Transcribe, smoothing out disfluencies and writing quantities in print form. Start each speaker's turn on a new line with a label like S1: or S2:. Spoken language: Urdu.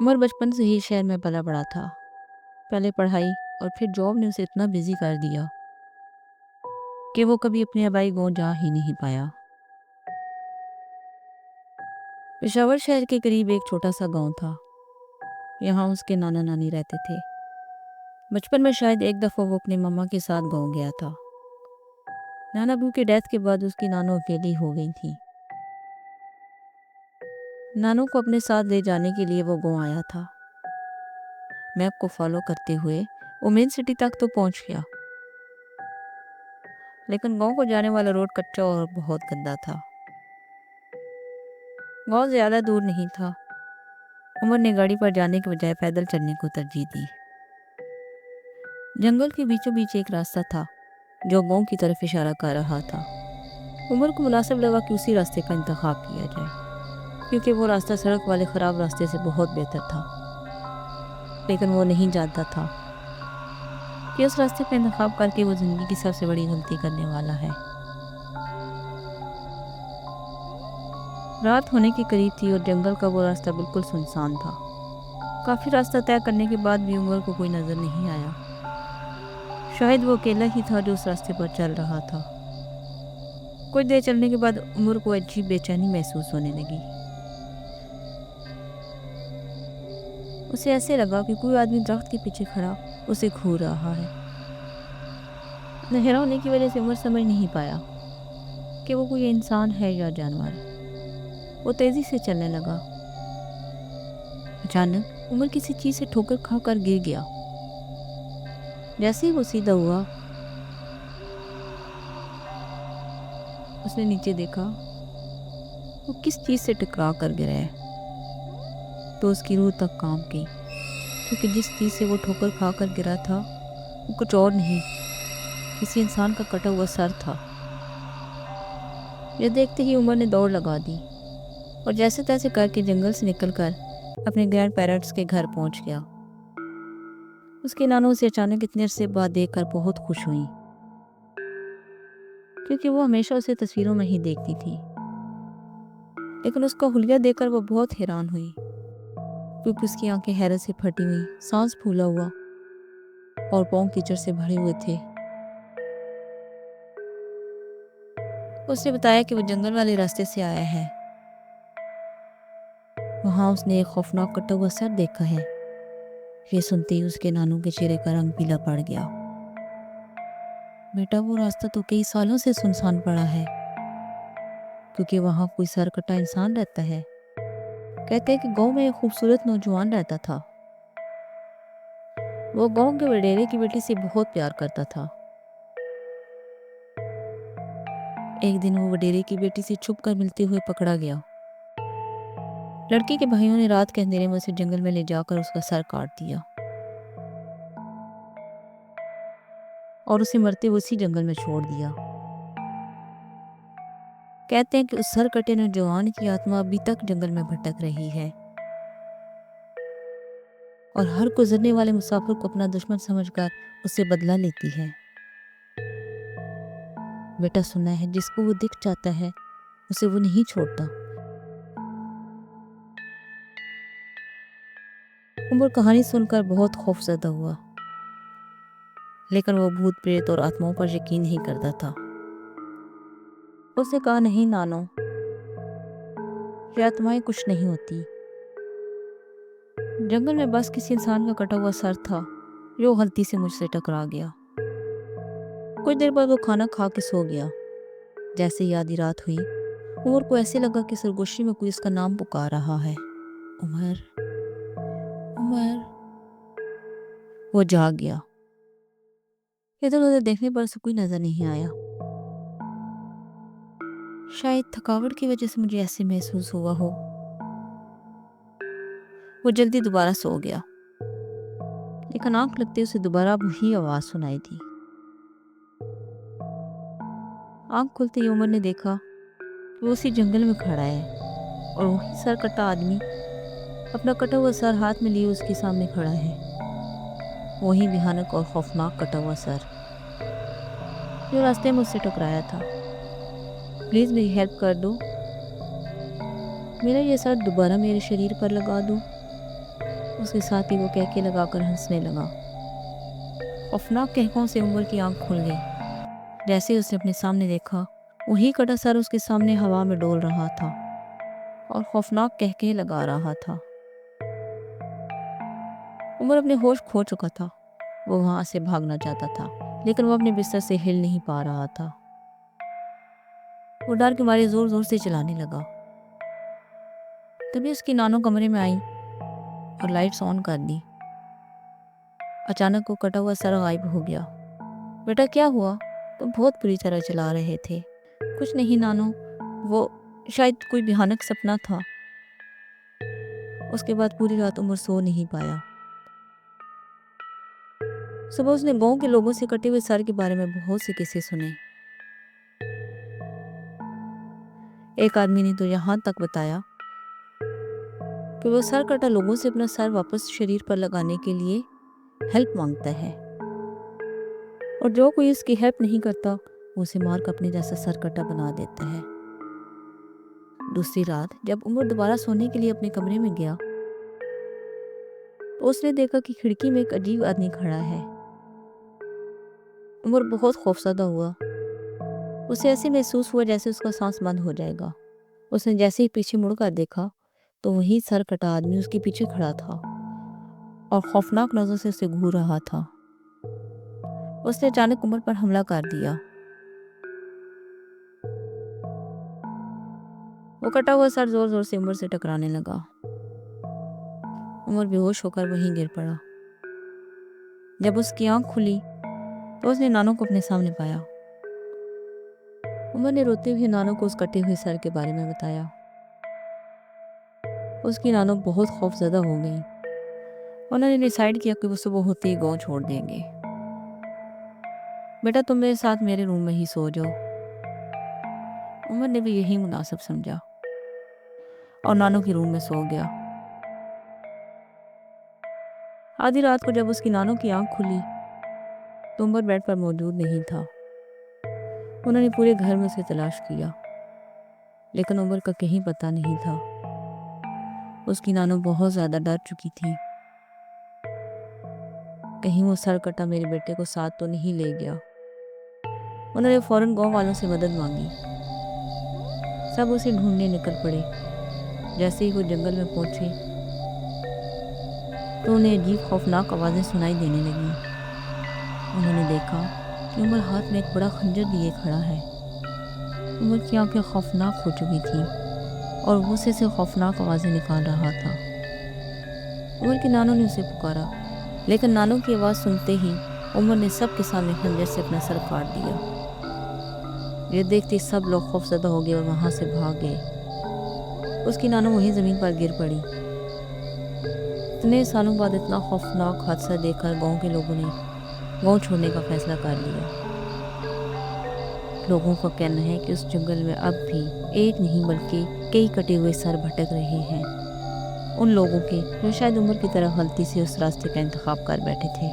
S1: عمر بچپن سے ہی شہر میں پلا بڑا تھا۔ پہلے پڑھائی اور پھر جاب نے اسے اتنا بزی کر دیا کہ وہ کبھی اپنے آبائی گاؤں جا ہی نہیں پایا۔ پشاور شہر کے قریب ایک چھوٹا سا گاؤں تھا۔ یہاں اس کے نانا نانی رہتے تھے۔ بچپن میں شاید ایک دفعہ وہ اپنے ماما کے ساتھ گاؤں گیا تھا۔ نانا ابو کے ڈیتھ کے بعد اس کی نانو اکیلی ہو گئی تھی۔ نانو کو اپنے ساتھ لے جانے کے لیے وہ گاؤں آیا تھا۔ میپ کو فالو کرتے ہوئے وہ مین سٹی تک تو پہنچ گیا، لیکن گاؤں کو جانے والا روڈ کچا اور بہت گندا تھا۔ گاؤں زیادہ دور نہیں تھا۔ عمر نے گاڑی پر جانے کے بجائے پیدل چلنے کو ترجیح دی۔ جنگل کے بیچوں بیچ ایک راستہ تھا جو گاؤں کی طرف اشارہ کر رہا تھا۔ عمر کو مناسب لگا کہ اسی راستے کا انتخاب کیا جائے، کیونکہ وہ راستہ سڑک والے خراب راستے سے بہت بہتر تھا۔ لیکن وہ نہیں جانتا تھا کہ اس راستے کا انتخاب کر کے وہ زندگی کی سب سے بڑی غلطی کرنے والا ہے۔ رات ہونے کے قریب تھی اور جنگل کا وہ راستہ بالکل سنسان تھا۔ کافی راستہ طے کرنے کے بعد بھی عمر کو کوئی نظر نہیں آیا۔ شاید وہ اکیلا ہی تھا جو اس راستے پر چل رہا تھا۔ کچھ دیر چلنے کے بعد عمر کو عجیب بے چینی محسوس ہونے لگی۔ اسے ایسے لگا کہ کوئی آدمی درخت کے پیچھے کھڑا اسے گھور رہا ہے۔ اندھیرا ہونے کی وجہ سے عمر سمجھ نہیں پایا کہ وہ کوئی انسان ہے یا جانور۔ وہ تیزی سے چلنے لگا۔ اچانک عمر کسی چیز سے ٹھوکر کھا کر گر گیا۔ جیسے ہی وہ سیدھا ہوا، اس نے نیچے دیکھا وہ کس چیز سے ٹکرا کر گرا ہے، تو اس کی روح تک کانپ گئی، کیونکہ جس چیز سے وہ ٹھوکر کھا کر گرا تھا وہ کچھ اور نہیں، کسی انسان کا کٹا ہوا سر تھا۔ یہ دیکھتے ہی عمر نے دوڑ لگا دی اور جیسے تیسے کر کے جنگل سے نکل کر اپنے گرینڈ پیرنٹس کے گھر پہنچ گیا۔ اس کے نانو سے اچانک اتنے عرصے بعد دیکھ کر بہت خوش ہوئی، کیونکہ وہ ہمیشہ اسے تصویروں میں ہی دیکھتی تھی۔ لیکن اس کا حلیہ دیکھ کر وہ بہت حیران ہوئی، کیونکہ اس کی آنکھیں حیرت سے پھٹی ہوئی، سانس پھولا ہوا اور پاؤں کیچڑ سے بھرے ہوئے تھے۔ اس نے بتایا کہ وہ جنگل والے راستے سے آیا ہے۔ وہاں اس نے ایک خوفناک کٹا ہوا سر دیکھا ہے۔ یہ سنتے ہی اس کے نانو کے چہرے کا رنگ پیلا پڑ گیا۔ بیٹا، وہ راستہ تو کئی سالوں سے سنسان پڑا ہے، کیونکہ وہاں کوئی سر کٹا انسان رہتا ہے۔ کہتے ہیں کہ گاؤں میں ایک خوبصورت نوجوان رہتا تھا۔ وہ گاؤں کے وڈیرے کی بیٹی سے بہت پیار کرتا تھا۔ ایک دن وہ وڈیرے کی بیٹی سے چھپ کر ملتے ہوئے پکڑا گیا۔ لڑکی کے بھائیوں نے رات کے اندھیرے میں اسے جنگل میں لے جا کر اس کا سر کاٹ دیا اور اسے مرتے ہوئے اسی جنگل میں چھوڑ دیا۔ کہتے ہیں کہ اس سر کٹے نوجوان کی آتما ابھی تک جنگل میں بھٹک رہی ہے اور ہر گزرنے والے مسافر کو اپنا دشمن سمجھ کر اس سے بدلہ لیتی ہے۔ بیٹا، سنا ہے جس کو وہ دکھ جاتا ہے اسے وہ نہیں چھوڑتا۔ عمر کہانی سن کر بہت خوف زدہ ہوا، لیکن وہ بھوت پریت اور آتماؤں پر یقین نہیں کرتا تھا۔ اس نے کہا، نہیں نانو، یہ آتمائیں کچھ نہیں ہوتی۔ جنگل میں بس کسی انسان کا کٹا ہوا سر تھا جو غلطی سے مجھ سے ٹکرا گیا۔ کچھ دیر بعد وہ کھانا کھا کے سو گیا۔ جیسے ہی آدھی رات ہوئی، عمر کو ایسے لگا کہ سرگوشی میں کوئی اس کا نام پکار رہا ہے، عمر، عمر۔ وہ جاگ گیا۔ ادھر ادھر دیکھنے پر اسے کوئی نظر نہیں آیا۔ شاید تھکاوٹ کی وجہ سے مجھے ایسے محسوس ہوا ہو۔ وہ جلدی دوبارہ سو گیا، لیکن آنکھ لگتے اسے دوبارہ وہی آواز سنائی دی۔ آنکھ کھلتے ہی عمر نے دیکھا کہ وہ اسی جنگل میں کھڑا ہے اور وہی سر کٹا آدمی اپنا کٹا ہوا سر ہاتھ میں لیے اس کے سامنے کھڑا ہے۔ وہی بھیانک اور خوفناک کٹا ہوا سر جو راستے میں اس سے ٹکرایا تھا۔ پلیز میری ہیلپ کر دو، میرا یہ سر دوبارہ میرے شریر پر لگا دو۔ اس کے ساتھ ہی وہ کہکے لگا کر ہنسنے لگا۔ خوفناک کہکوں سے عمر کی آنکھ کھل گئی۔ جیسے ہی اس نے اپنے سامنے دیکھا، وہی کٹا سر اس کے سامنے ہوا میں ڈول رہا تھا اور خوفناک کہکے لگا رہا تھا۔ عمر اپنے ہوش کھو چکا تھا۔ وہ وہاں سے بھاگنا چاہتا تھا، لیکن وہ اپنے بستر سے ہل نہیں پا رہا تھا۔ وہ ڈر کے مارے زور زور سے چلانے لگا۔ تبھی اس کی نانو کمرے میں آئی اور لائٹس آن کر دی۔ اچانک وہ کٹا ہوا سر غائب ہو گیا۔ بیٹا کیا ہوا؟ تم بہت بری طرح چلا رہے تھے۔ کچھ نہیں نانو، وہ شاید کوئی بھیانک سپنا تھا۔ اس کے بعد پوری رات عمر سو نہیں پایا۔ صبح اس نے گاؤں کے لوگوں سے کٹے ہوئے سر کے بارے میں بہت سے قصے سنے۔ ایک آدمی نے تو یہاں تک بتایا کہ وہ سر کٹا لوگوں سے اپنا سر واپس شریر پر لگانے کے لیے ہیلپ مانگتا ہے، اور جو کوئی اس کی ہیلپ نہیں کرتا وہ اسے مار کر اپنے جیسا سر کٹا بنا دیتا ہے۔ دوسری رات جب عمر دوبارہ سونے کے لیے اپنے کمرے میں گیا تو اس نے دیکھا کہ کھڑکی میں ایک عجیب آدمی کھڑا ہے۔ عمر بہت خوفزدہ ہوا۔ اسے ایسے محسوس ہوا جیسے اس کا سانس بند ہو جائے گا۔ اس نے جیسے ہی پیچھے مڑ کر دیکھا تو وہی سر کٹا آدمی اس کے پیچھے کھڑا تھا اور خوفناک نظر سے اسے گھور رہا تھا۔ اس نے اچانک عمر پر حملہ کر دیا۔ وہ کٹا ہوا سر زور زور سے عمر سے ٹکرانے لگا۔ عمر بے ہوش ہو کر وہیں گر پڑا۔ جب اس کی آنکھ کھلی تو اس نے نانو کو اپنے سامنے پایا۔ عمر نے روتے ہوئے نانو کو اس کٹے ہوئے سر کے بارے میں بتایا۔ اس کی نانو بہت خوف زدہ ہو گئی۔ انہوں نے ڈیسائیڈ کیا کہ وہ صبح ہوتے ہی گاؤں چھوڑ دیں گے۔ بیٹا تم میرے ساتھ میرے روم میں ہی سو جاؤ۔ عمر نے بھی یہی مناسب سمجھا اور نانو کے روم میں سو گیا۔ آدھی رات کو جب اس کی نانو کی آنکھ کھلی تو عمر بیڈ پر موجود نہیں تھا۔ انہوں نے پورے گھر میں اسے تلاش کیا، لیکن عمر کا کہیں پتہ نہیں تھا۔ اس کی نانو بہت زیادہ ڈر چکی تھی۔ کہیں وہ سر کٹا میرے بیٹے کو ساتھ تو نہیں لے گیا۔ انہوں نے فوراً گاؤں والوں سے مدد مانگی۔ سب اسے ڈھونڈنے نکل پڑے۔ جیسے ہی وہ جنگل میں پہنچے تو انہیں عجیب خوفناک آوازیں سنائی دینے لگیں۔ انہوں نے دیکھا کہ عمر ہاتھ میں ایک بڑا خنجر لیے کھڑا ہے۔ عمر کی آنکھیں خوفناک ہو چکی تھیں اور غصے سے خوفناک آوازیں نکال رہا تھا۔ عمر کی نانو نے اسے پکارا، لیکن نانو کی آواز سنتے ہی عمر نے سب کے سامنے خنجر سے اپنا سر کاٹ دیا۔ یہ دیکھتے سب لوگ خوفزدہ ہو گئے اور وہاں سے بھاگ گئے۔ اس کی نانو وہیں زمین پر گر پڑی۔ اتنے سالوں بعد اتنا خوفناک حادثہ دیکھ کر گاؤں کے لوگوں نے گاؤں چھوڑنے کا فیصلہ کر لیا۔ لوگوں کا کہنا ہے کہ اس جنگل میں اب بھی ایک نہیں بلکہ کئی کٹے ہوئے سر بھٹک رہے ہیں، ان لوگوں کے جو شاید عمر کی طرح غلطی سے اس راستے کا انتخاب کر بیٹھے تھے۔